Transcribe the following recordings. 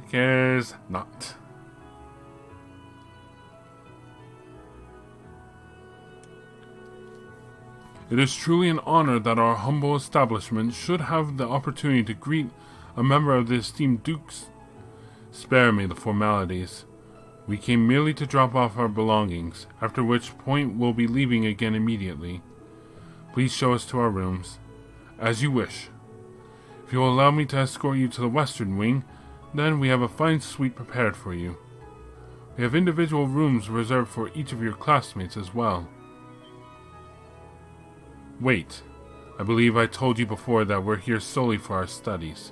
cares not. It is truly an honor that our humble establishment should have the opportunity to greet a member of the esteemed Dukes. Spare me the formalities. We came merely to drop off our belongings, after which point we'll be leaving again immediately. Please show us to our rooms. As you wish. If you will allow me to escort you to the western wing, then we have a fine suite prepared for you. We have individual rooms reserved for each of your classmates as well. Wait, I believe I told you before that we're here solely for our studies.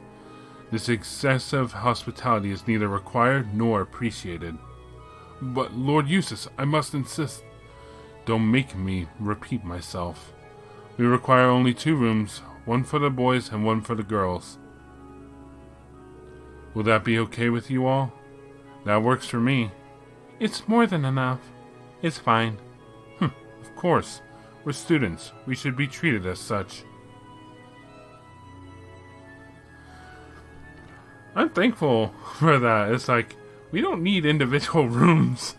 This excessive hospitality is neither required nor appreciated. But, Lord Eustace, I must insist. Don't make me repeat myself. We require only 2 rooms, one for the boys and one for the girls. Will that be okay with you all? That works for me. It's more than enough. It's fine. Of course. We're students. We should be treated as such. I'm thankful for that. It's like, we don't need individual rooms.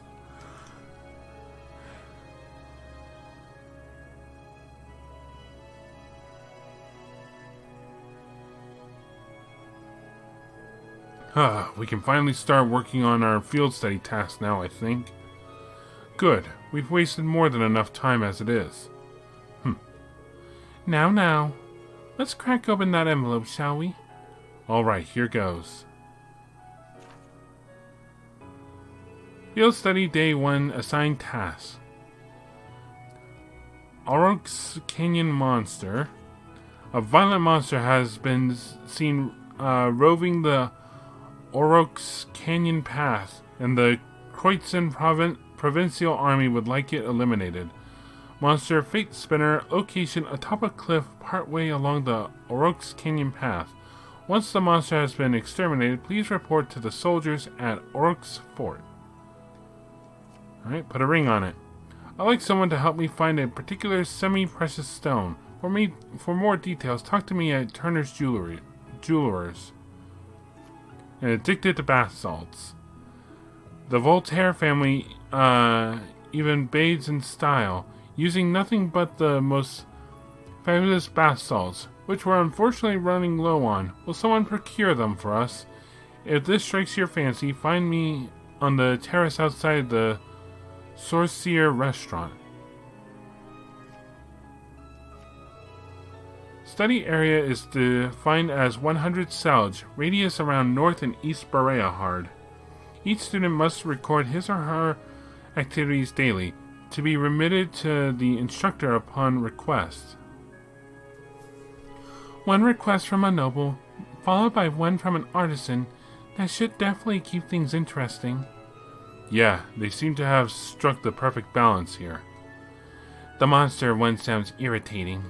We can finally start working on our field study task now, I think. Good. We've wasted more than enough time as it is. Now. Let's crack open that envelope, shall we? Alright, here goes. Field Study Day 1 Assigned Task. Aurochs Canyon Monster. A violent monster has been seen roving the Aurochs Canyon path, and the Kreutzen Provincial Army would like it eliminated. Monster Fate Spinner, location atop a cliff partway along the Aurochs Canyon path. Once the monster has been exterminated, please report to the soldiers at Aurochs Fort. Alright, put a ring on it. I'd like someone to help me find a particular semi-precious stone. For more details, talk to me at Turner's Jewelers. And addicted to bath salts. The Voltaire family even bathes in style, using nothing but the most fabulous bath salts, which we're unfortunately running low on. Will someone procure them for us? If this strikes your fancy, find me on the terrace outside the Sorcier restaurant. Study area is defined as 100 Selge, radius around North and East Bareahard. Each student must record his or her activities daily, to be remitted to the instructor upon request. One request from a noble, followed by one from an artisan. That should definitely keep things interesting. Yeah, they seem to have struck the perfect balance here. The monster one sounds irritating.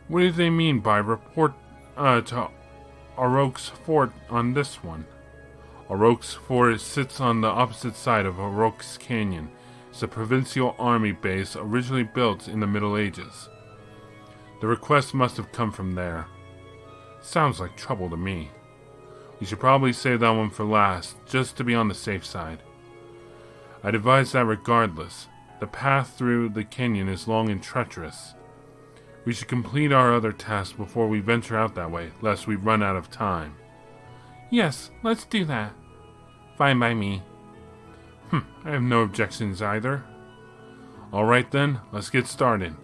What do they mean by report to Aurochs Fort on this one? Aurochs Fort sits on the opposite side of Aurochs Canyon. It's a provincial army base originally built in the Middle Ages. The request must have come from there. Sounds like trouble to me. We should probably save that one for last, just to be on the safe side. I'd advise that regardless. The path through the canyon is long and treacherous. We should complete our other tasks before we venture out that way, lest we run out of time. Yes, let's do that. Fine by me. I have no objections either. Alright then, let's get started.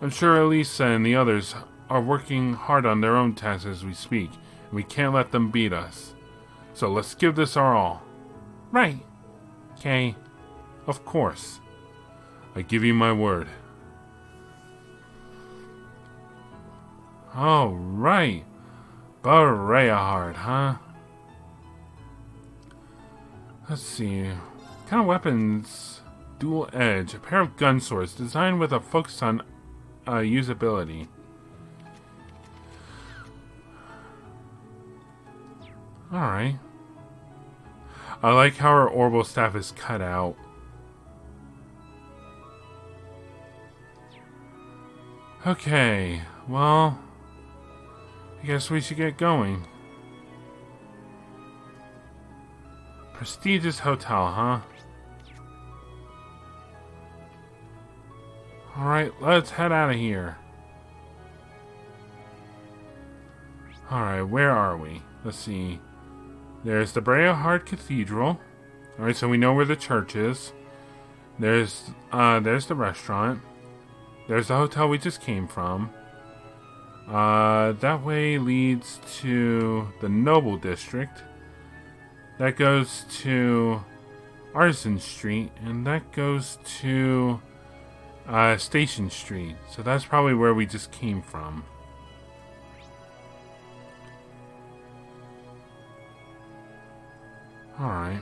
I'm sure Elisa and the others are working hard on their own tasks as we speak, and we can't let them beat us. So let's give this our all. Right. Okay. Of course. I give you my word. Alright. Bareahard, huh? Let's see. What kind of weapons? Dual edge. A pair of gun swords designed with a focus on usability. Alright. I like how her orbital staff is cut out. Okay, well, I guess we should get going. Prestigious hotel, huh? Alright, let's head out of here. Alright, where are we? Let's see. There's the Bareahard Cathedral. Alright, so we know where the church is. There's the restaurant. There's the hotel we just came from. That way leads to the Noble District. That goes to Artisan Street. And that goes to Station Street. So that's probably where we just came from. Alright.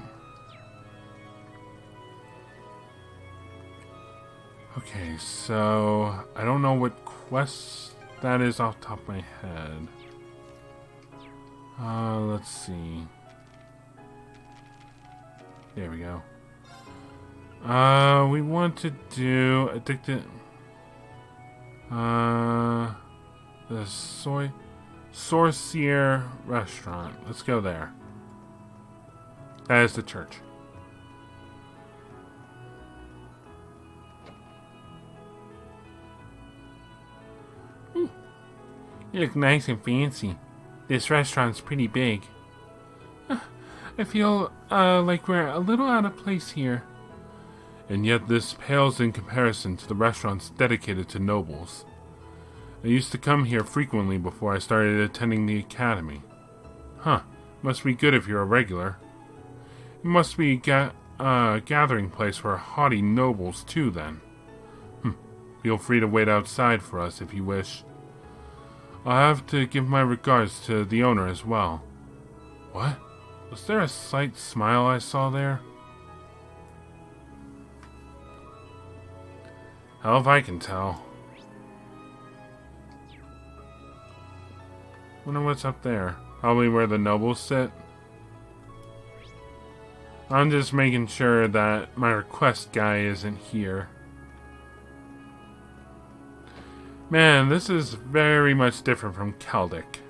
Okay, so I don't know what quest that is off the top of my head. Let's see. There we go. We want to do addicted. The Sorcier Restaurant. Let's go there. That is the church. You look nice and fancy. This restaurant's pretty big. I feel like we're a little out of place here. And yet this pales in comparison to the restaurants dedicated to nobles. I used to come here frequently before I started attending the academy. Huh, must be good if you're a regular. It must be a gathering place for haughty nobles too then. Feel free to wait outside for us if you wish. I'll have to give my regards to the owner as well. What? Was there a slight smile I saw there? Hell if I can tell. Wonder what's up there. Probably where the nobles sit. I'm just making sure that my request guy isn't here. Man, this is very much different from Keldic.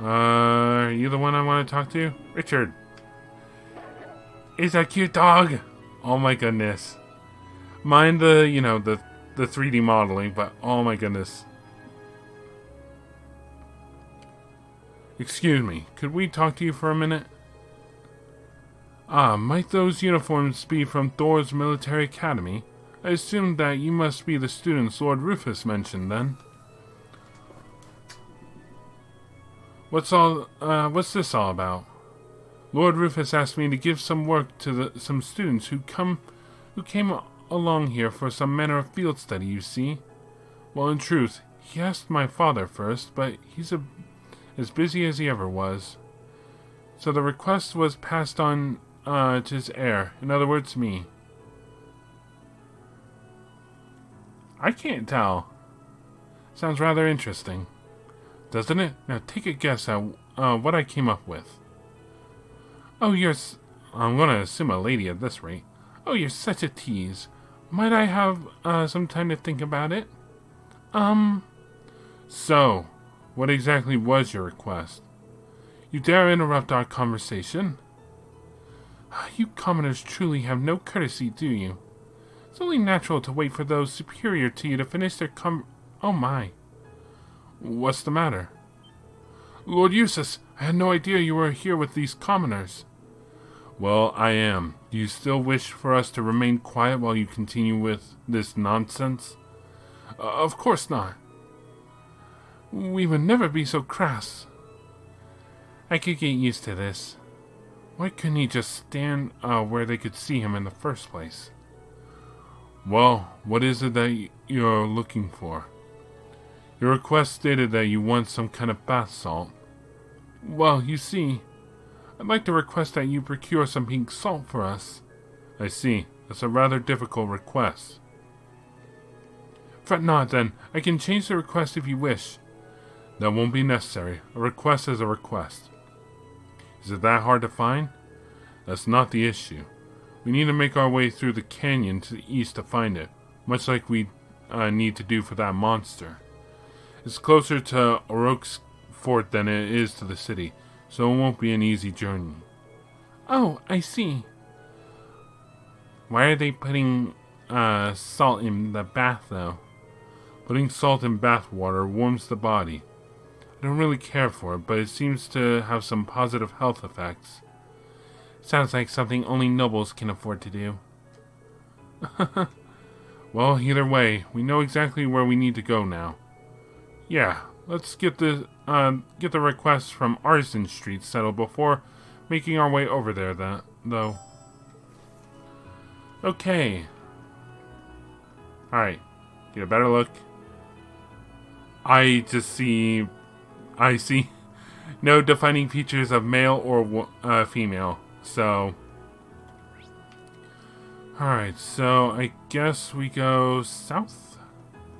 Are you the one I want to talk to? Richard. It's a cute dog. Oh my goodness. Mind the, the 3D modeling, but oh my goodness. Excuse me, could we talk to you for a minute? Might those uniforms be from Thor's military academy? I assume that you must be the students Lord Rufus mentioned, then. What's this all about? Lord Rufus asked me to give some work to some students who came along here for some manner of field study, you see. Well, in truth, he asked my father first, but he's as busy as he ever was. So the request was passed on to his heir, in other words, me. I can't tell. Sounds rather interesting. Doesn't it? Now take a guess at what I came up with. Oh, I'm gonna assume a lady at this rate. Oh, you're such a tease. Might I have some time to think about it? So, what exactly was your request? You dare interrupt our conversation? You commoners truly have no courtesy, do you? It's only natural to wait for those superior to you to finish their Oh my. What's the matter? Lord Eustace, I had no idea you were here with these commoners. Well, I am. Do you still wish for us to remain quiet while you continue with this nonsense? Of course not. We would never be so crass. I could get used to this. Why couldn't he just stand where they could see him in the first place? Well, what is it that you're looking for? Your request stated that you want some kind of bath salt. Well, you see, I'd like to request that you procure some pink salt for us. I see. That's a rather difficult request. Fret not, then. I can change the request if you wish. That won't be necessary. A request is a request. Is it that hard to find? That's not the issue. We need to make our way through the canyon to the east to find it, much like we need to do for that monster. It's closer to Oroch's fort than it is to the city, so it won't be an easy journey. Oh, I see. Why are they putting salt in the bath, though? Putting salt in bath water warms the body. I don't really care for it, but it seems to have some positive health effects. Sounds like something only nobles can afford to do. Well, either way, we know exactly where we need to go now. Yeah, let's get the request from Arson Street settled before making our way over there, though. Okay. Alright, get a better look. I see no defining features of male or female, so... Alright, so I guess we go south?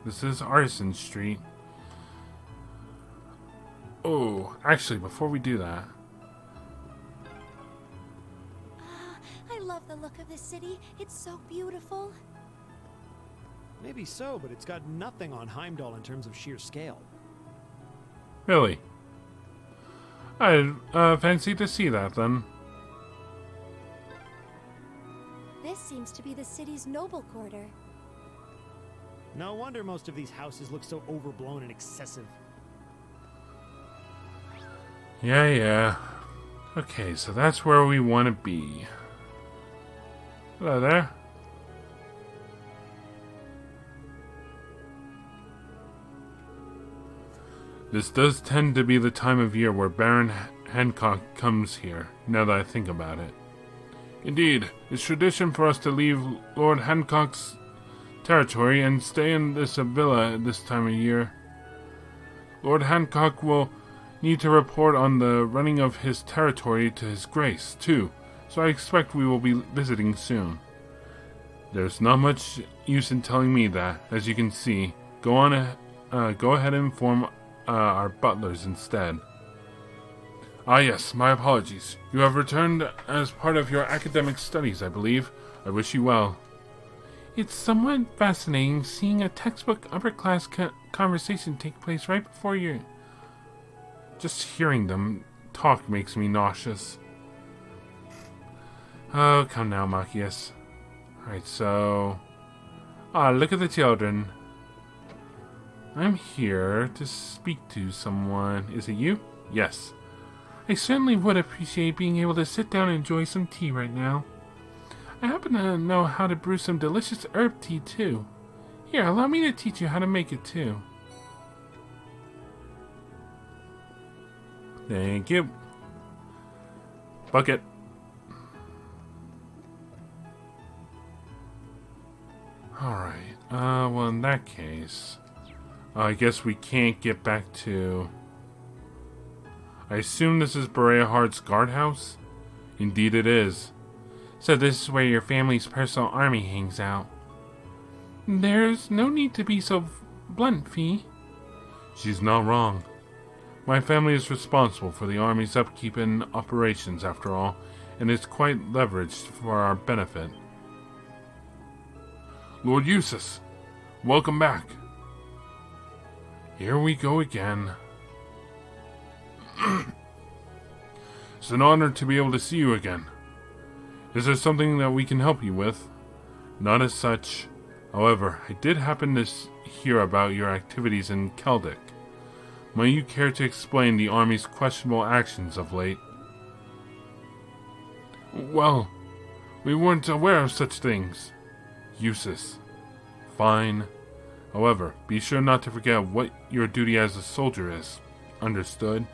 This is Arson Street. Oh, actually, before we do that... I love the look of this city. It's so beautiful. Maybe so, but it's got nothing on Heimdall in terms of sheer scale. Really? I'd fancy to see that, then. This seems to be the city's noble quarter. No wonder most of these houses look so overblown and excessive. Yeah. Okay, so that's where we want to be. Hello there. This does tend to be the time of year where Baron Hancock comes here, now that I think about it. Indeed, it's tradition for us to leave Lord Hancock's territory and stay in this villa at this time of year. Lord Hancock will need to report on the running of his territory to his grace, too, so I expect we will be visiting soon. There's not much use in telling me that, as you can see. Go ahead and inform our butlers instead. Ah yes, my apologies. You have returned as part of your academic studies, I believe. I wish you well. It's somewhat fascinating seeing a textbook upper-class conversation take place right before you. Just hearing them talk makes me nauseous. Oh, come now, Machias. Alright, so... look at the children. I'm here to speak to someone. Is it you? Yes. I certainly would appreciate being able to sit down and enjoy some tea right now. I happen to know how to brew some delicious herb tea, too. Here, allow me to teach you how to make it, too. Thank you. Bucket. Alright, well in that case... I guess we can't get back to... I assume this is Bareahard's guardhouse? Indeed it is. So this is where your family's personal army hangs out. There's no need to be so blunt, Fee. She's not wrong. My family is responsible for the army's upkeep and operations, after all, and it's quite leveraged for our benefit. Lord Eustace, welcome back. Here we go again. It's an honor to be able to see you again. Is there something that we can help you with? Not as such. However, I did happen to hear about your activities in Keldic. Might you care to explain the army's questionable actions of late? Well, we weren't aware of such things. Eustace. Fine. However, be sure not to forget what your duty as a soldier is. Understood?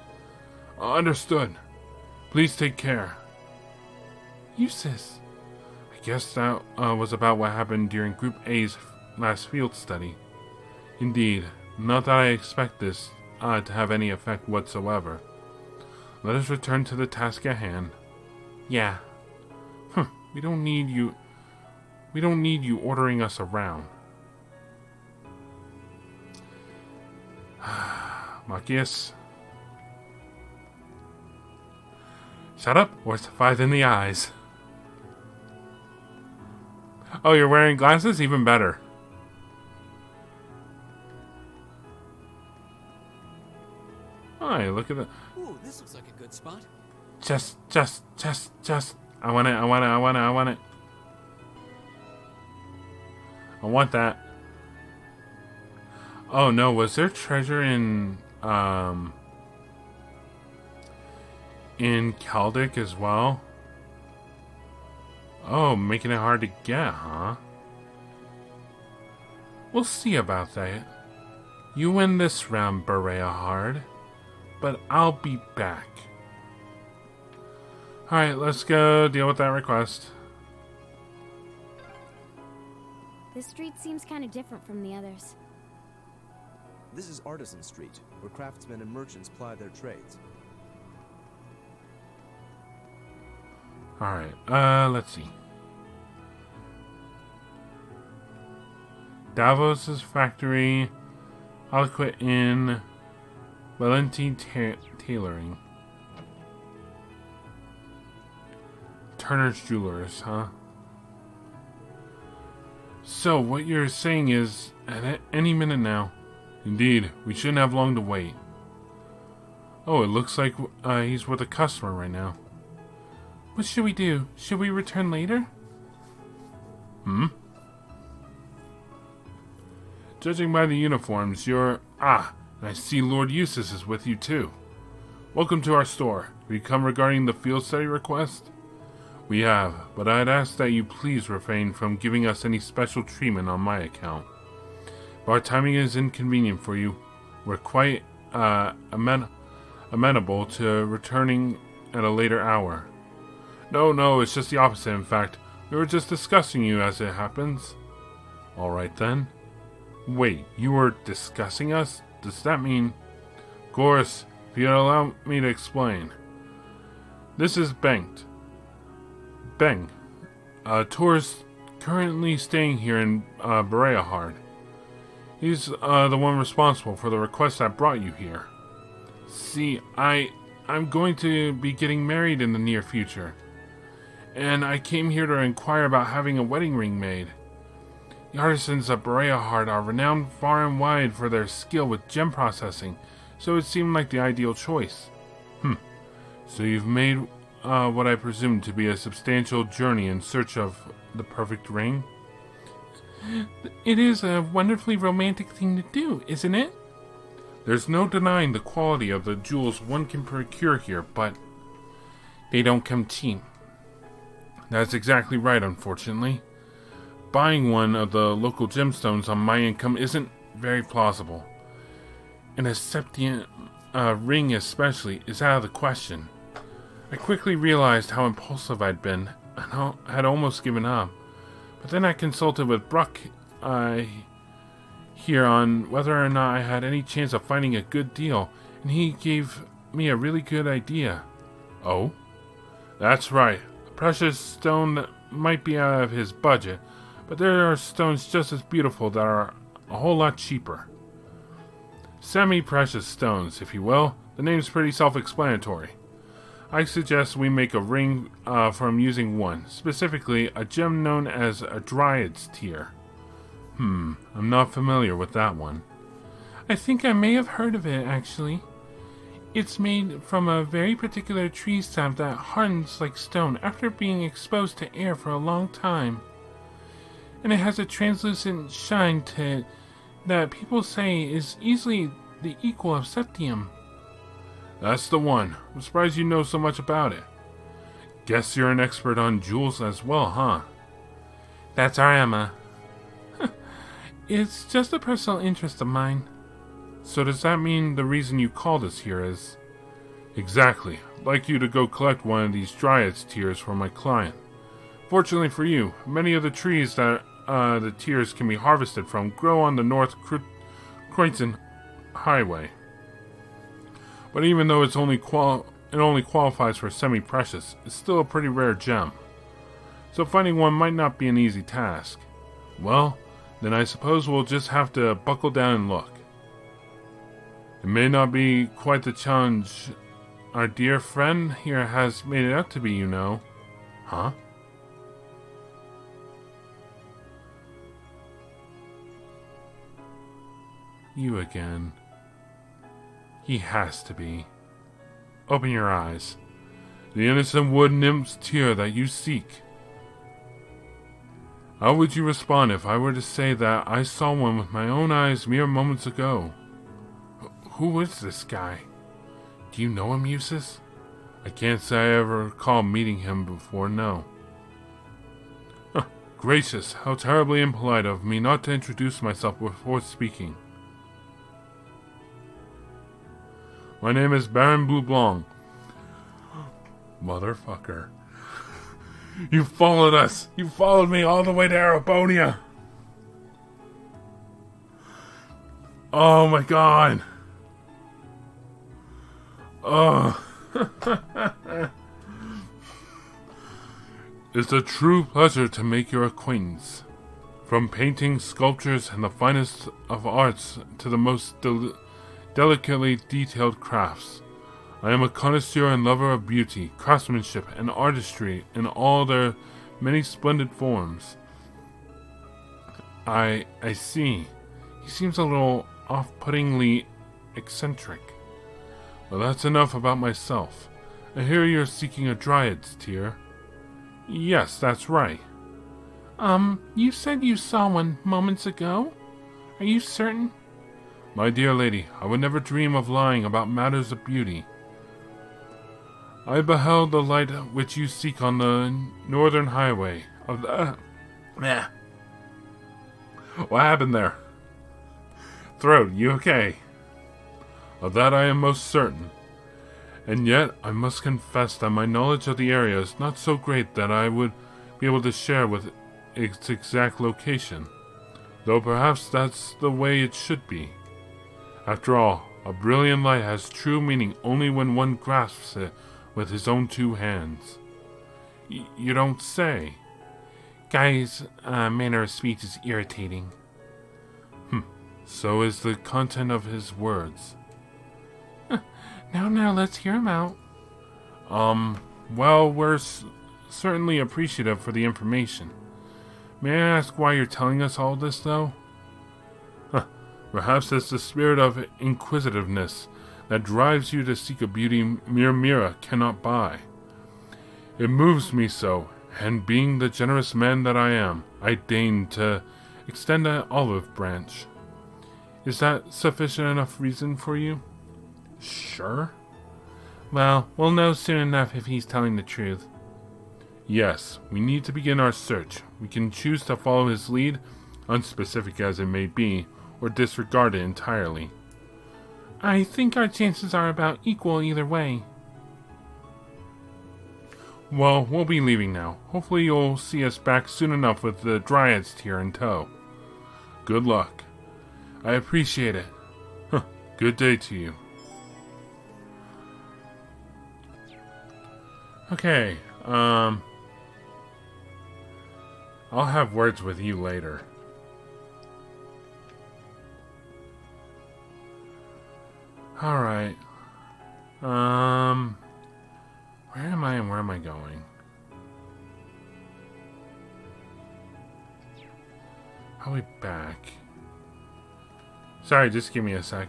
Understood. Please take care. Eustace. I guess that was about what happened during Group A's last field study. Indeed, not that I expect this to have any effect whatsoever. Let us return to the task at hand. Yeah. We don't need you ordering us around. Machias. Shut up, or it's 5 in the eyes. Oh, you're wearing glasses? Even better. I look at the... Ooh, this looks like a good spot. Just. I want it. I want that. Oh no, was there treasure in Caldic as well? Oh, making it hard to get, huh? We'll see about that. You win this round, Bareahard, but I'll be back. Alright, let's go deal with that request. This street seems kind of different from the others. This is Artisan Street, where craftsmen and merchants ply their trades. Alright, let's see. Davos's factory, Aliquid Inn, Valentine Tailoring. Turner's Jewelers, huh? So, what you're saying is, at any minute now. Indeed, we shouldn't have long to wait. Oh, it looks like he's with a customer right now. What should we do? Should we return later? Judging by the uniforms, you're... Ah, and I see Lord Eustace is with you too. Welcome to our store. Have you come regarding the field study request? We have, but I'd ask that you please refrain from giving us any special treatment on my account. If our timing is inconvenient for you, we're quite amenable to returning at a later hour. No, it's just the opposite, in fact. We were just discussing you as it happens. Alright then. Wait, you were discussing us? Does that mean... Of course, if you'd allow me to explain. This is Bengt. Beng, a tourist currently staying here in Bareahard. He's the one responsible for the request that brought you here. See, I'm going to be getting married in the near future, and I came here to inquire about having a wedding ring made. The artisans of Bareahard are renowned far and wide for their skill with gem processing, so it seemed like the ideal choice. So you've made what I presume to be a substantial journey in search of the perfect ring? It is a wonderfully romantic thing to do, isn't it? There's no denying the quality of the jewels one can procure here, but they don't come cheap. That's exactly right, unfortunately. Buying one of the local gemstones on my income isn't very plausible. And a septiant ring especially is out of the question. I quickly realized how impulsive I'd been, and had almost given up. But then I consulted with Bruck here on whether or not I had any chance of finding a good deal, and he gave me a really good idea. Oh? That's right. A precious stone that might be out of his budget, but there are stones just as beautiful that are a whole lot cheaper. Semi-precious stones, if you will. The name's pretty self-explanatory. I suggest we make a ring from using one, specifically a gem known as a Dryad's Tear. I'm not familiar with that one. I think I may have heard of it, actually. It's made from a very particular tree sap that hardens like stone after being exposed to air for a long time. And it has a translucent shine to it that people say is easily the equal of septium. That's the one. I'm surprised you know so much about it. Guess you're an expert on jewels as well, huh? That's our Emma. It's just a personal interest of mine. So does that mean the reason you called us here is... Exactly. I'd like you to go collect one of these Dryad's Tears for my client. Fortunately for you, many of the trees that the tears can be harvested from grow on the North Croydon Highway. But even though it only qualifies for semi-precious, it's still a pretty rare gem. So finding one might not be an easy task. Well, then I suppose we'll just have to buckle down and look. It may not be quite the challenge our dear friend here has made it out to be, you know. Huh? You again. He has to be. open your eyes. The innocent wood nymph's tear that you seek. How would you respond if I were to say that I saw one with my own eyes mere moments ago? Who is this guy? Do you know him, Eustace? I can't say I ever recall meeting him before, no. Gracious, how terribly impolite of me not to introduce myself before speaking. My name is Baron Blanc. Motherfucker. You followed us! You followed me all the way to Arabonia! Oh my god! Oh. It's a true pleasure to make your acquaintance. From painting, sculptures, and the finest of arts to the most delicately detailed crafts. I am a connoisseur and lover of beauty, craftsmanship, and artistry in all their many splendid forms. I see. He seems a little off-puttingly eccentric. Well, that's enough about myself. I hear you're seeking a dryad's tear. Yes, that's right. You said you saw one moments ago? Are you certain? My dear lady, I would never dream of lying about matters of beauty. I beheld the light which you seek on the northern highway of the... What happened there? Throat, you okay? Of that I am most certain. And yet, I must confess that my knowledge of the area is not so great that I would be able to share with its exact location. Though perhaps that's the way it should be. After all, a brilliant light has true meaning only when one grasps it with his own two hands. You don't say. Guy's manner of speech is irritating. So is the content of his words. Now, let's hear him out. Well, we're certainly appreciative for the information. May I ask why you're telling us all this, though? Perhaps it's the spirit of inquisitiveness that drives you to seek a beauty mere Mira cannot buy. It moves me so, and being the generous man that I am, I deign to extend an olive branch. Is that sufficient enough reason for you? Sure. Well, we'll know soon enough if he's telling the truth. Yes, we need to begin our search. We can choose to follow his lead, unspecific as it may be, or disregard it entirely. I think our chances are about equal either way. Well, we'll be leaving now. Hopefully you'll see us back soon enough with the Dryad's tear in tow. Good luck. I appreciate it. Good day to you. Okay, I'll have words with you later. Alright. Where am I and where am I going? I'll be back. Sorry, just give me a sec.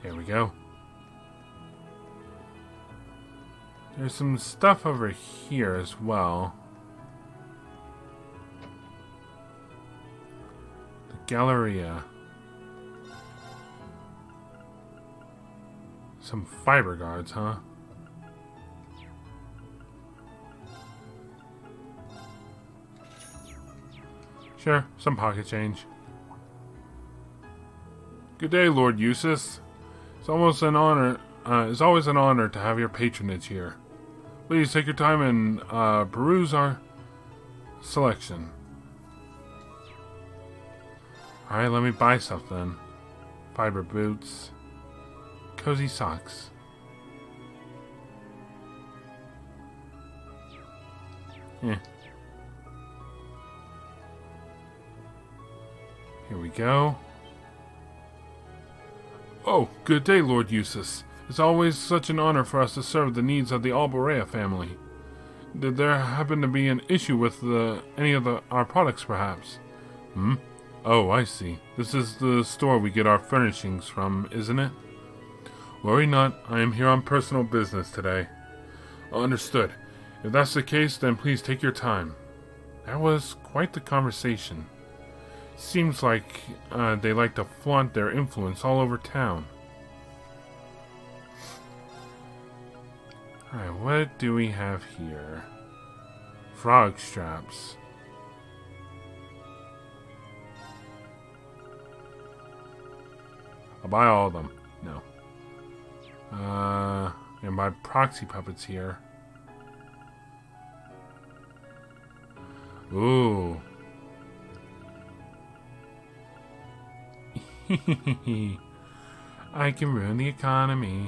There we go. There's some stuff over here as well. The Galleria. Some fiber guards, huh? Sure, some pocket change. Good day, Lord Eustace. It's always an honor to have your patronage here. Please take your time and peruse our selection. Alright, let me buy something. Fiber boots. Cozy socks. Yeah. Here we go. Oh, good day, Lord Eustace. It's always such an honor for us to serve the needs of the Bareahard family. Did there happen to be an issue with any of our products, perhaps? Hmm? Oh, I see. This is the store we get our furnishings from, isn't it? Worry not, I am here on personal business today. Understood. If that's the case, then please take your time. That was quite the conversation. Seems like they like to flaunt their influence all over town. Alright, what do we have here? Frog straps. I'll buy all of them. No. And buy proxy puppets here. Ooh. I can ruin the economy.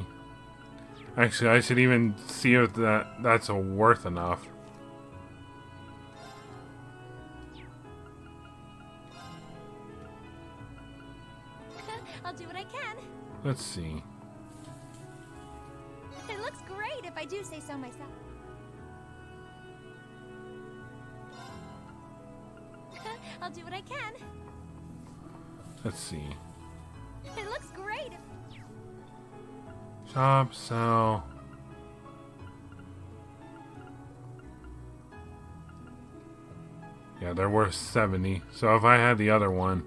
Actually, I should even see if that's worth enough. I'll do what I can. Let's see. It looks great if I do say so myself. I'll do what I can. Let's see. It looks great. Shop, sell. Yeah, they're worth 70. So if I had the other one,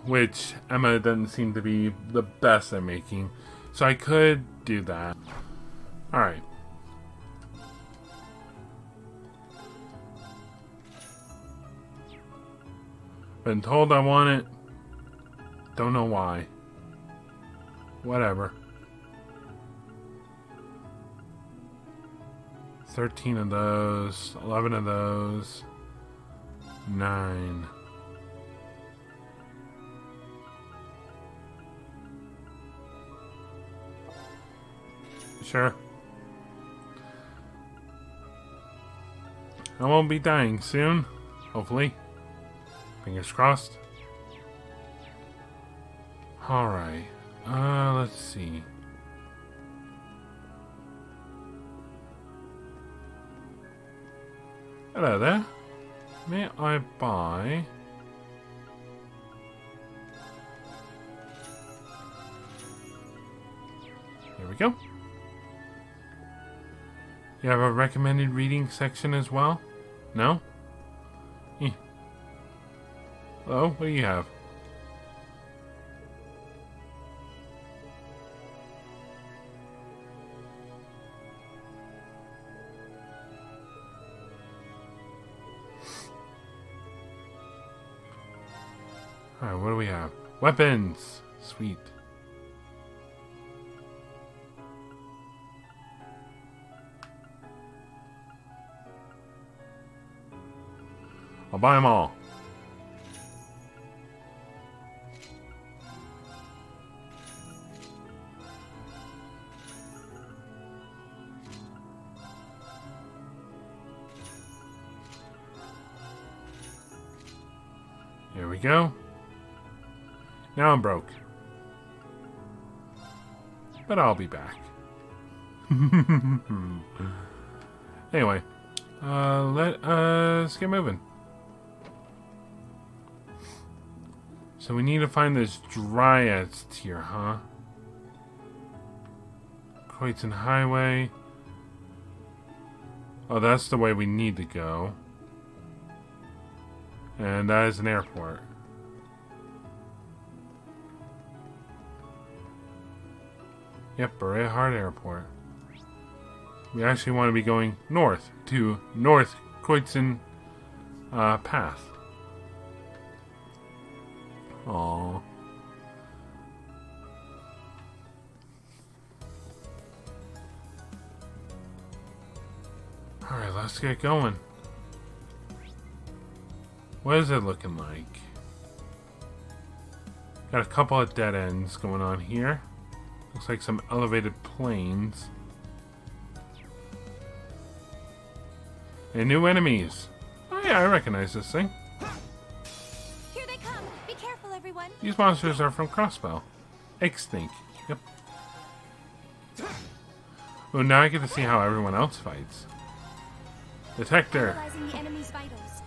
which Emma doesn't seem to be the best at making, so I could do that. Alright. Been told I want it. Don't know why. Whatever. 13 of those. 11 of those. 9. Sure. I won't be dying soon. Hopefully. Fingers crossed. Alright. Let's see. Hello there. May I buy... There we go. You have a recommended reading section as well? No? Eh. Hello, what do you have? Alright, what do we have? Weapons! Sweet. I'll buy them all. Here we go. Now I'm broke. But I'll be back. Anyway, let us get moving. So we need to find this Dryad's tier, huh? Croydon Highway. Oh, that's the way we need to go. And that is an airport. Yep, Bareahard Airport. We actually want to be going north to North Croydon Path. Aww. Alright, let's get going. What is it looking like? Got a couple of dead ends going on here. Looks like some elevated planes. And new enemies. Oh yeah, I recognize this thing. Here they come. Be careful, everyone. These monsters are from Crossbow. Extinct. Yep. Oh, now I get to see how everyone else fights. Detector. Analyzing the enemy's vitals.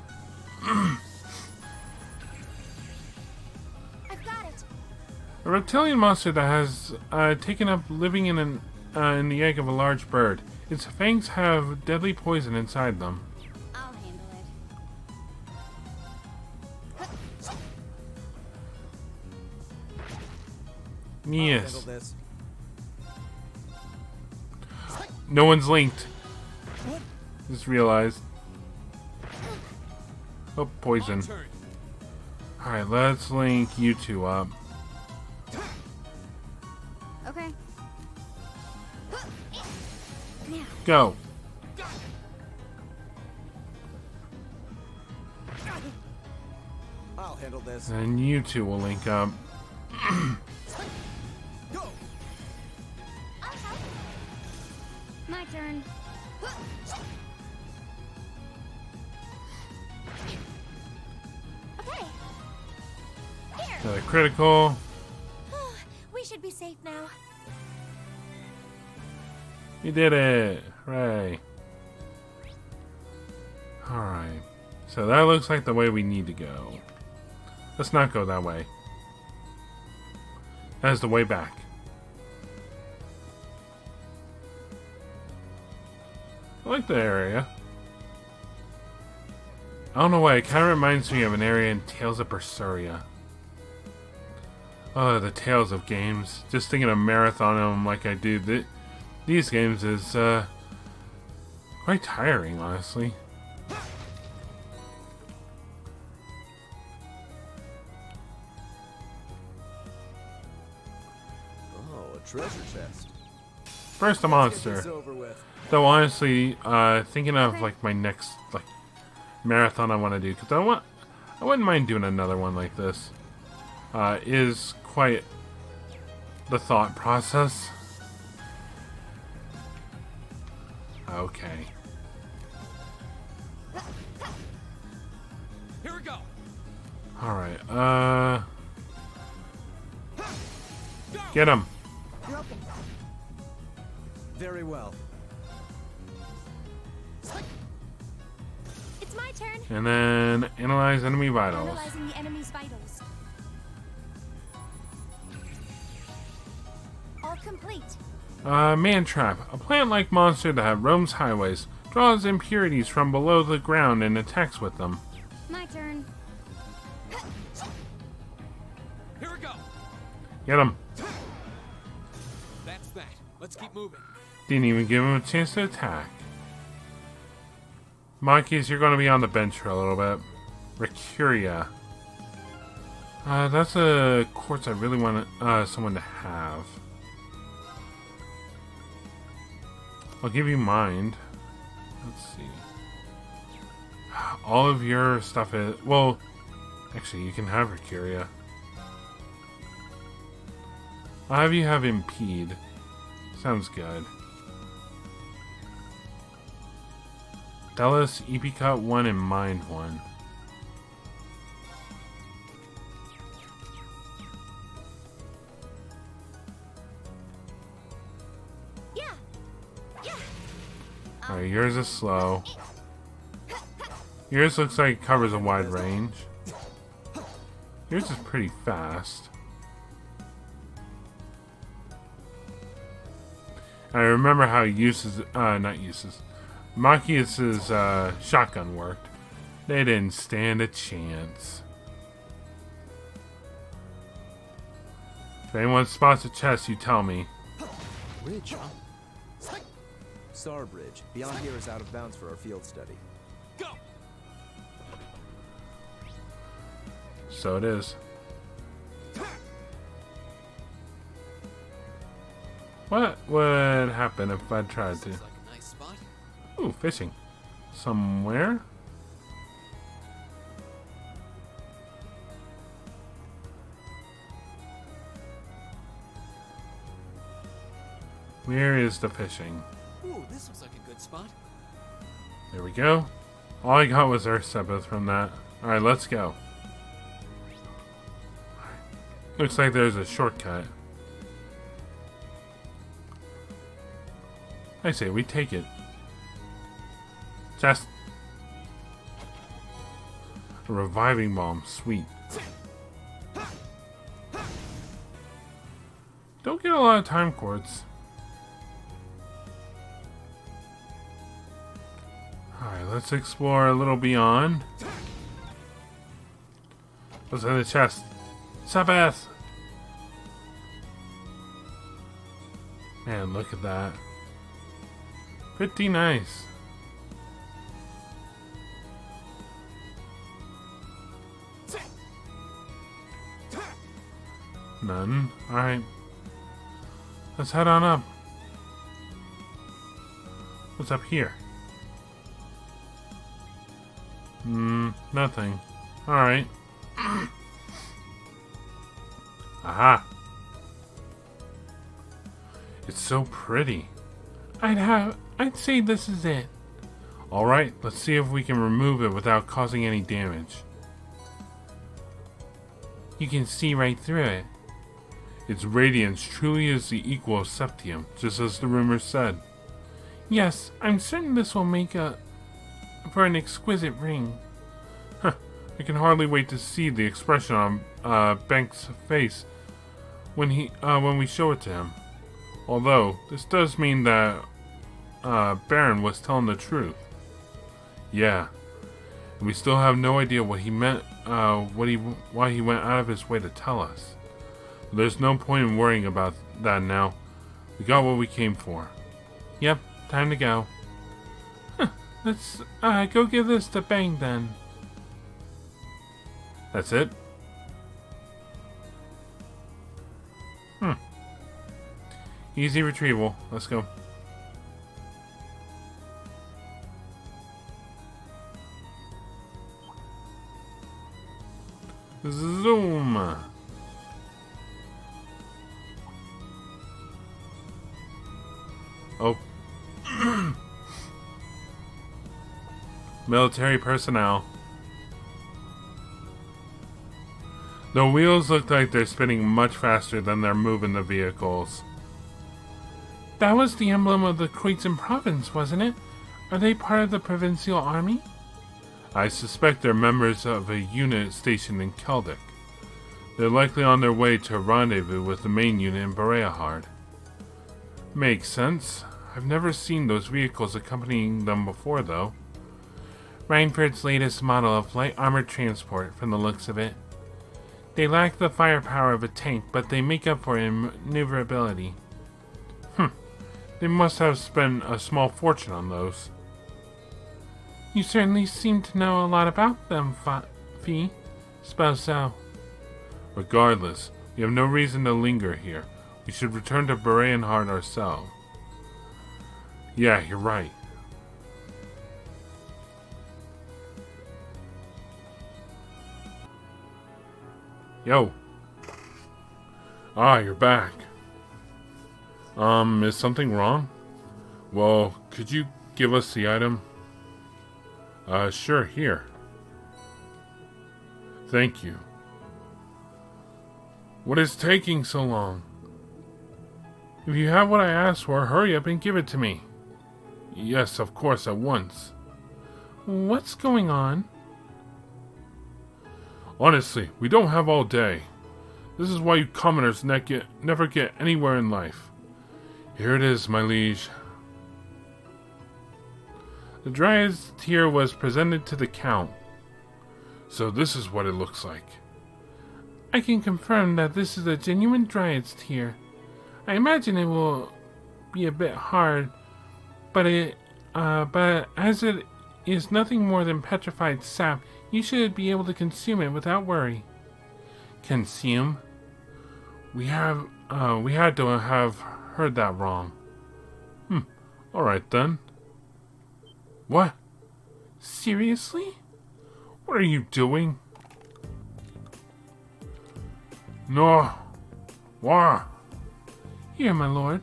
A reptilian monster that has taken up living in the egg of a large bird. Its fangs have deadly poison inside them. I'll handle it. Yes. Handle this. No one's linked. Just realized. Oh, poison. Turn. Alright, let's link you two up. Okay. Now, Go. I'll handle this. And you two will link up. Go. my turn. Okay. Here. Another critical. We should be safe now. You did it. Hooray. Alright. So that looks like the way we need to go. Let's not go that way. That's the way back. I like the area. I don't know why, it kind of reminds me of an area in Tales of Berseria. Oh, the Tales of games. Just thinking of marathon them like I do these games is quite tiring, honestly. Oh, a treasure chest. First a Get monster. this over with. Though honestly, thinking of like my next marathon I want to do, because I wouldn't mind doing another one like this. Is quite the thought process. Okay. Here we go. All right. Get him. Very well. It's my turn. And then analyze enemy vitals. Analyzing the enemy's vitals. All complete. Man trap. A plant-like monster that roams highways, draws impurities from below the ground and attacks with them. My turn. Here we go. Get him. That's that. Let's keep moving. Didn't even give him a chance to attack. Monkeys, you're going to be on the bench for a little bit. Recuria. That's a quartz I really want someone to have. I'll give you mind. Let's see. All of your stuff is... Well, actually, you can have Recuria. I'll have you have Impede. Sounds good. Dallas, EP Cut 1, and Mind 1. Yeah. Yeah. Alright, yours is slow. Yours looks like it covers a wide range. Yours is pretty fast. I remember how Machias's shotgun worked. They didn't stand a chance. If anyone spots a chest, you tell me. Bridge, huh? Star Bridge. Beyond here is out of bounds for our field study. Go. So it is. What would happen if I tried This to? looks like a nice spot. Ooh, fishing. Somewhere? Where is the fishing? Ooh, this looks like a good spot. There we go. All I got was Earth Sabbath from that. Alright, let's go. Looks like there's a shortcut. I say we take it. Just a reviving bomb, sweet. Don't get a lot of time cords. Alright, let's explore a little beyond. What's in the chest? Sabbath! Man, look at that. Pretty nice. None. Alright. Let's head on up. What's up here? Nothing. Alright. Aha. It's so pretty. I'd say this is it. Alright, let's see if we can remove it without causing any damage. You can see right through it. Its radiance truly is the equal of septium, just as the rumors said. Yes, I'm certain this will make for an exquisite ring. Huh, I can hardly wait to see the expression on Bank's face when we show it to him. Although, this does mean that Baron was telling the truth. Yeah, and we still have no idea what he meant, why he went out of his way to tell us. There's no point in worrying about that now. We got what we came for. Yep, time to go. Let's go give this to Bang then. That's it? Easy retrieval. Let's go. Zoom. Oh. Military personnel. The wheels look like they're spinning much faster than they're moving the vehicles. That was the emblem of the Kroitzen province, wasn't it? Are they part of the provincial army? I suspect they're members of a unit stationed in Keldic. They're likely on their way to a rendezvous with the main unit in Bareahard. Makes sense. I've never seen those vehicles accompanying them before, though. Reinford's latest model of light armored transport, from the looks of it. They lack the firepower of a tank, but they make up for it in maneuverability. They must have spent a small fortune on those. You certainly seem to know a lot about them, Fee. Suppose so. Regardless, we have no reason to linger here. We should return to Bareahard ourselves. Yeah, you're right. Yo. Ah, you're back. Is something wrong? Well, could you give us the item? Sure, here. Thank you. What is taking so long? If you have what I asked for, hurry up and give it to me. Yes, of course, at once. What's going on? Honestly, we don't have all day. This is why you commoners never get anywhere in life. Here it is, my liege. The Dryad's tear was presented to the Count. So this is what it looks like. I can confirm that this is a genuine Dryad's tear. I imagine it will be a bit hard, but as it is nothing more than petrified sap, you should be able to consume it without worry. Consume? We had to have heard that wrong. Alright then. What? Seriously? What are you doing? No. What? Here, my lord.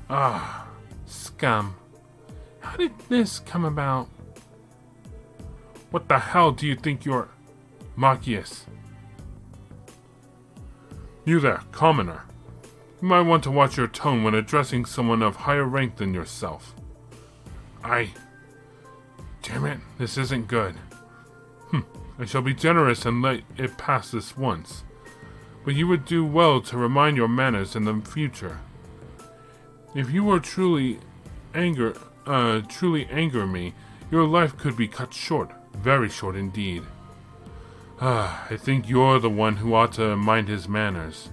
Ah, scum. How did this come about? What the hell do you think you're... Machias? You there, commoner. You might want to watch your tone when addressing someone of higher rank than yourself. Damn it, this isn't good. I shall be generous and let it pass this once. but you would do well to remind your manners in the future. If you were truly anger me, your life could be cut short, very short indeed. I think you're the one who ought to mind his manners.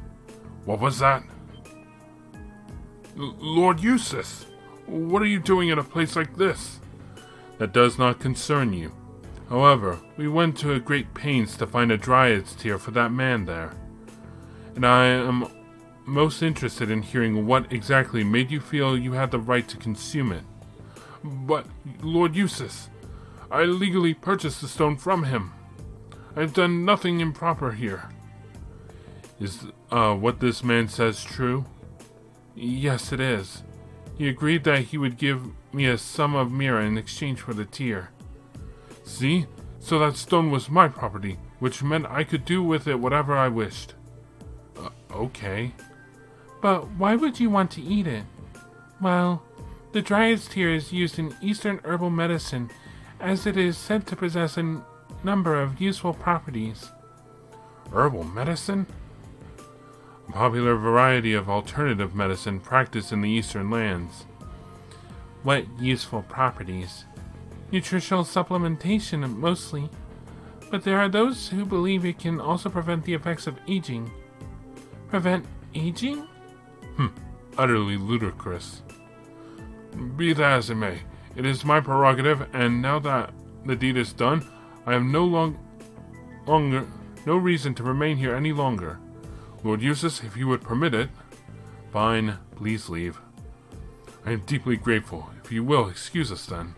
What was that? Lord Eustace, what are you doing in a place like this? That does not concern you. However, we went to great pains to find a Dryad's tear for that man there, and I am most interested in hearing what exactly made you feel you had the right to consume it. But, Lord Eustace, I legally purchased the stone from him. I have done nothing improper here. Is what this man says true? Yes, it is. He agreed that he would give me a sum of mira in exchange for the tear. See? So that stone was my property, which meant I could do with it whatever I wished. Okay. But why would you want to eat it? Well, the Dryad's tear is used in Eastern herbal medicine, as it is said to possess a number of useful properties. Herbal medicine? A popular variety of alternative medicine practiced in the eastern lands. What useful properties? Nutritional supplementation, mostly. But there are those who believe it can also prevent the effects of aging. Prevent aging? Utterly ludicrous. Be that as it may, it is my prerogative, and now that the deed is done, I have no reason to remain here any longer. Lord Eustace, if you would permit it. Fine, please leave. I am deeply grateful. If you will, excuse us then.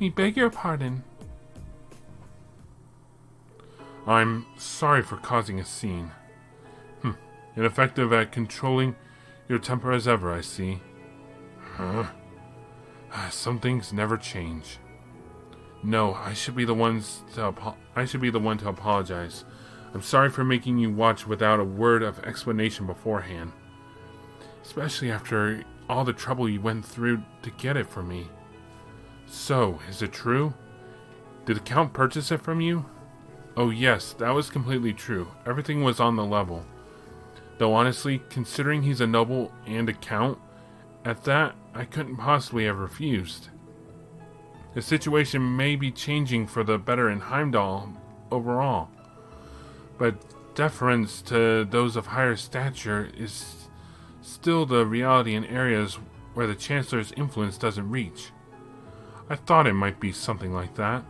We beg your pardon. I'm sorry for causing a scene. Ineffective at controlling your temper as ever, I see. Some things never change. No, I should be the one to apologize. I'm sorry for making you watch without a word of explanation beforehand. Especially after all the trouble you went through to get it for me. So, is it true? Did the Count purchase it from you? Oh yes, that was completely true. Everything was on the level. Though honestly, considering he's a noble and a count, at that, I couldn't possibly have refused. The situation may be changing for the better in Heimdall overall, but deference to those of higher stature is still the reality in areas where the Chancellor's influence doesn't reach. I thought it might be something like that.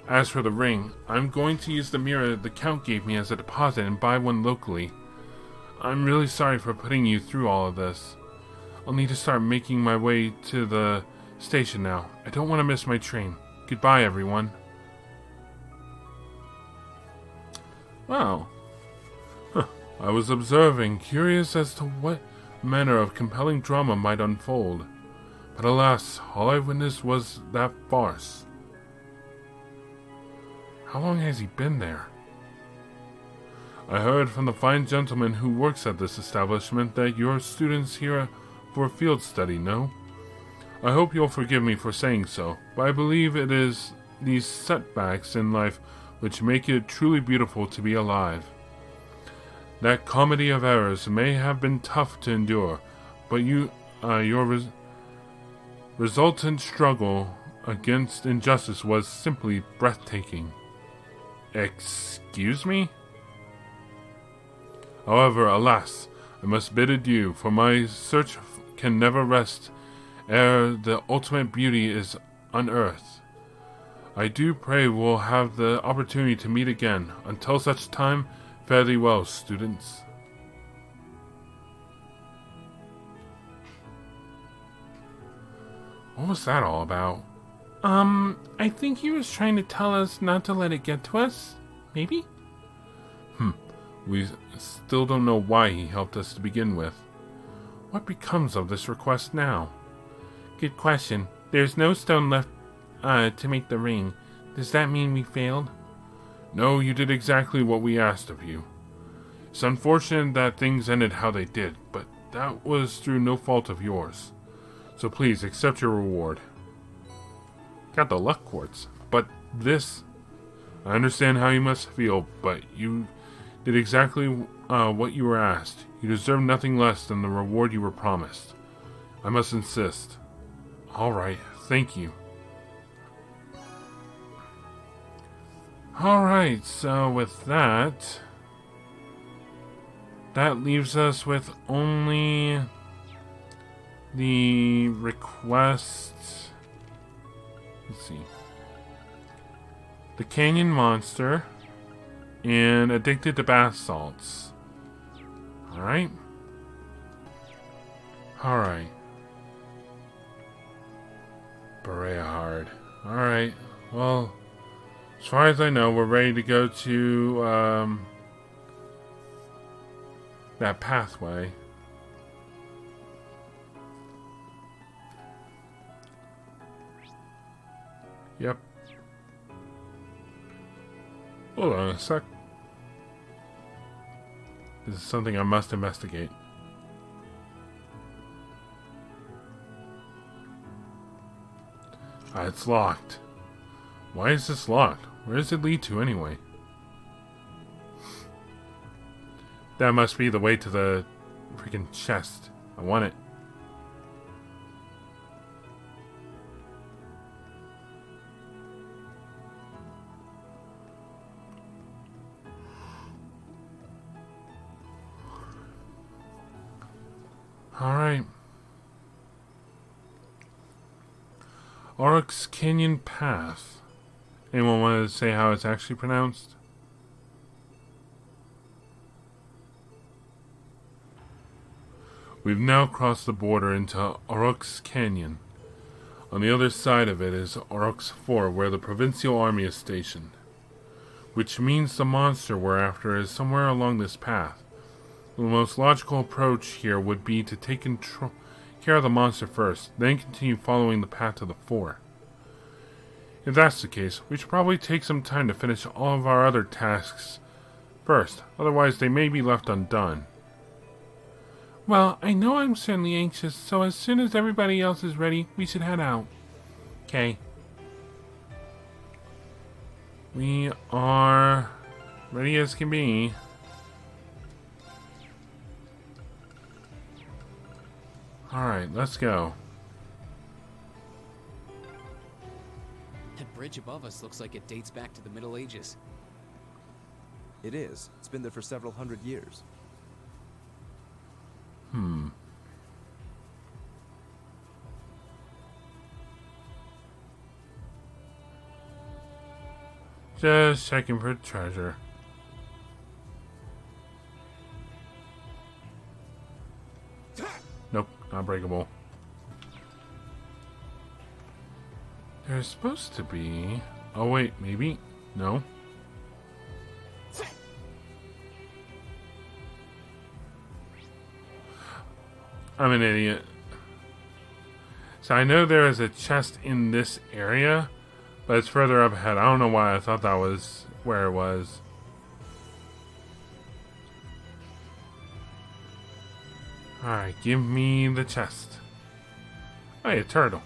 As for the ring, I'm going to use the mirror the Count gave me as a deposit and buy one locally. I'm really sorry for putting you through all of this. I'll need to start making my way to the station now. I don't want to miss my train. Goodbye, everyone. Wow. I was observing, curious as to what manner of compelling drama might unfold. But alas, all I witnessed was that farce. How long has he been there? I heard from the fine gentleman who works at this establishment that your students here for a field study, no? I hope you'll forgive me for saying so, but I believe it is these setbacks in life which make it truly beautiful to be alive. That comedy of errors may have been tough to endure, but your resultant struggle against injustice was simply breathtaking. Excuse me? However, alas, I must bid adieu, for my search can never rest ere the ultimate beauty is unearthed. I do pray we'll have the opportunity to meet again. Until such time, fare thee well, students. What was that all about? I think he was trying to tell us not to let it get to us. Maybe? We still don't know why he helped us to begin with. What becomes of this request now? Good question. There's no stone left to make the ring. Does that mean we failed? No, you did exactly what we asked of you. It's unfortunate that things ended how they did, but that was through no fault of yours. So please, accept your reward. Got the luck quartz, but this... I understand how you must feel, but you did exactly what you were asked. You deserve nothing less than the reward you were promised. I must insist. Alright, thank you. Alright, so with that, that leaves us with only the request. Let's see. The Canyon Monster and Addicted to Bath Salts. Alright. Alright. Bareahard. Alright. Well, as far as I know, we're ready to go to that pathway. Yep. Hold on a sec. This is something I must investigate. It's locked. Why is this locked? Where does it lead to anyway? That must be the way to the freaking chest. I want it. Alright. Oryx Canyon Path. Anyone want to say how it's actually pronounced? We've now crossed the border into Oryx Canyon. On the other side of it is Oryx 4, where the Provincial Army is stationed. Which means the monster we're after is somewhere along this path. The most logical approach here would be to take care of the monster first, then continue following the path to the 4. If that's the case, we should probably take some time to finish all of our other tasks first, otherwise they may be left undone. Well, I know I'm certainly anxious, so as soon as everybody else is ready, we should head out. Okay. We are ready as can be. Alright, let's go. That bridge above us looks like it dates back to the Middle Ages. It is. It's been there for several hundred years. Just checking for treasure. Nope, not breakable. There's supposed to be... Oh wait, maybe? No. I'm an idiot. So I know there is a chest in this area, but it's further up ahead. I don't know why I thought that was where it was. Alright, give me the chest. Hey, a turtle.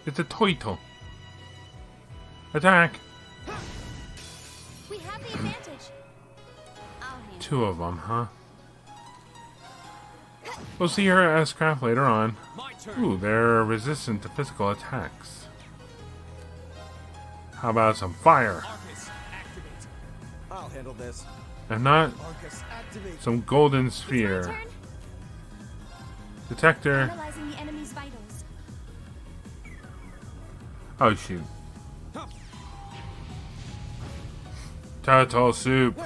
It's a turtle. Attack! We have the advantage. I'll handle Two of them, huh? We'll see her as craft later on. My turn. Ooh, they're resistant to physical attacks. How about some fire? Arcus, activate. I'll handle this. If not, Arcus, activate. some golden It's my sphere. turn. Detector. Analyzing the enemy's vitals. Oh shoot. Turtle soup.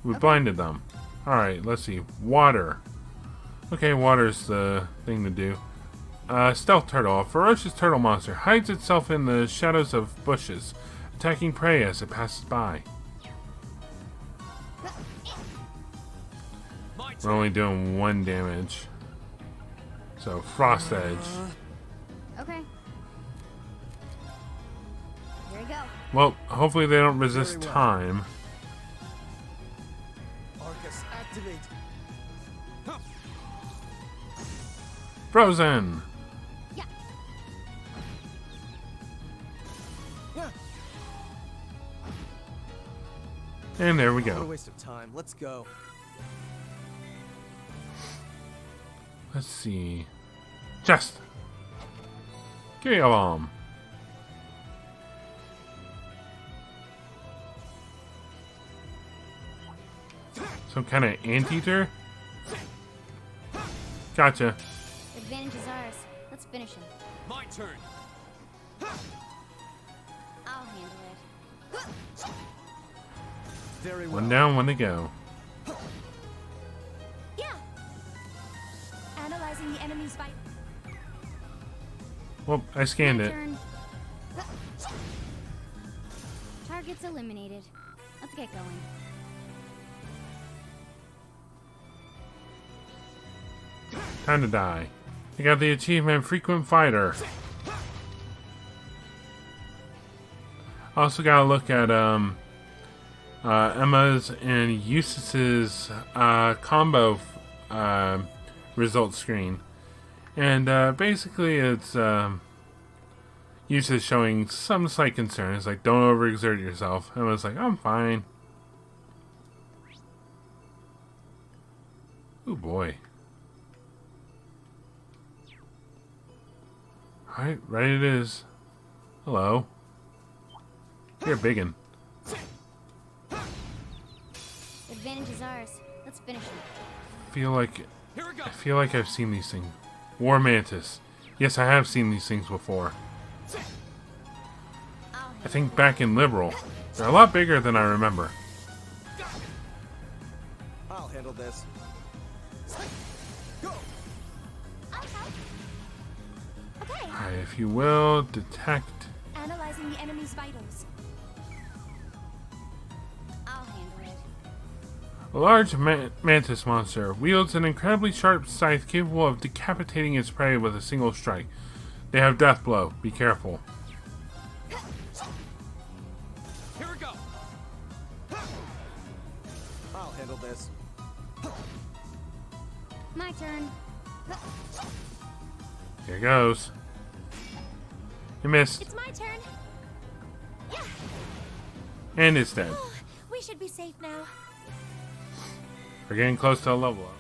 We blinded them. Alright, let's see. Water. Okay, water's the thing to do. Stealth turtle. A ferocious turtle monster hides itself in the shadows of bushes, attacking prey as it passes by. We're only doing 1 damage. So, Frost Edge. Okay. Here we go. Well, hopefully they don't resist Very well. time. Arcus, activate. Frozen! And there we What a go. waste of time. Let's go. Let's see. Chest. Give me a bomb. Some kind of anteater? Gotcha. Advantage is ours. Let's finish him. My turn. I'll handle it. Very well. One down, one to go. Yeah. Analyzing the enemy's fight. Well, I scanned My it. turn. Targets eliminated. Let's get going. Time to die. I got the achievement Frequent Fighter. Also gotta look at Emma's and Eustace's combo result screen. And basically it's Eustace showing some slight concerns, like don't overexert yourself. Emma's like, I'm fine. Oh boy. Alright, right it is. Hello. You're biggin'. Advantage is ours. Let's finish him. Here we go. I feel like I've seen these things. War Mantis. Yes, I have seen these things before. I think back in Liberal. They're a lot bigger than I remember. I'll handle this. Okay. Alright, if you will, detect. Analyzing the enemy's vitals. I'll handle it. A large mantis monster wields an incredibly sharp scythe capable of decapitating its prey with a single strike. They have death blow. Be careful. Here we go. I'll handle this. My turn. Here goes. You missed. It's my turn. And it's dead. We should be safe now. We're getting close to a level up.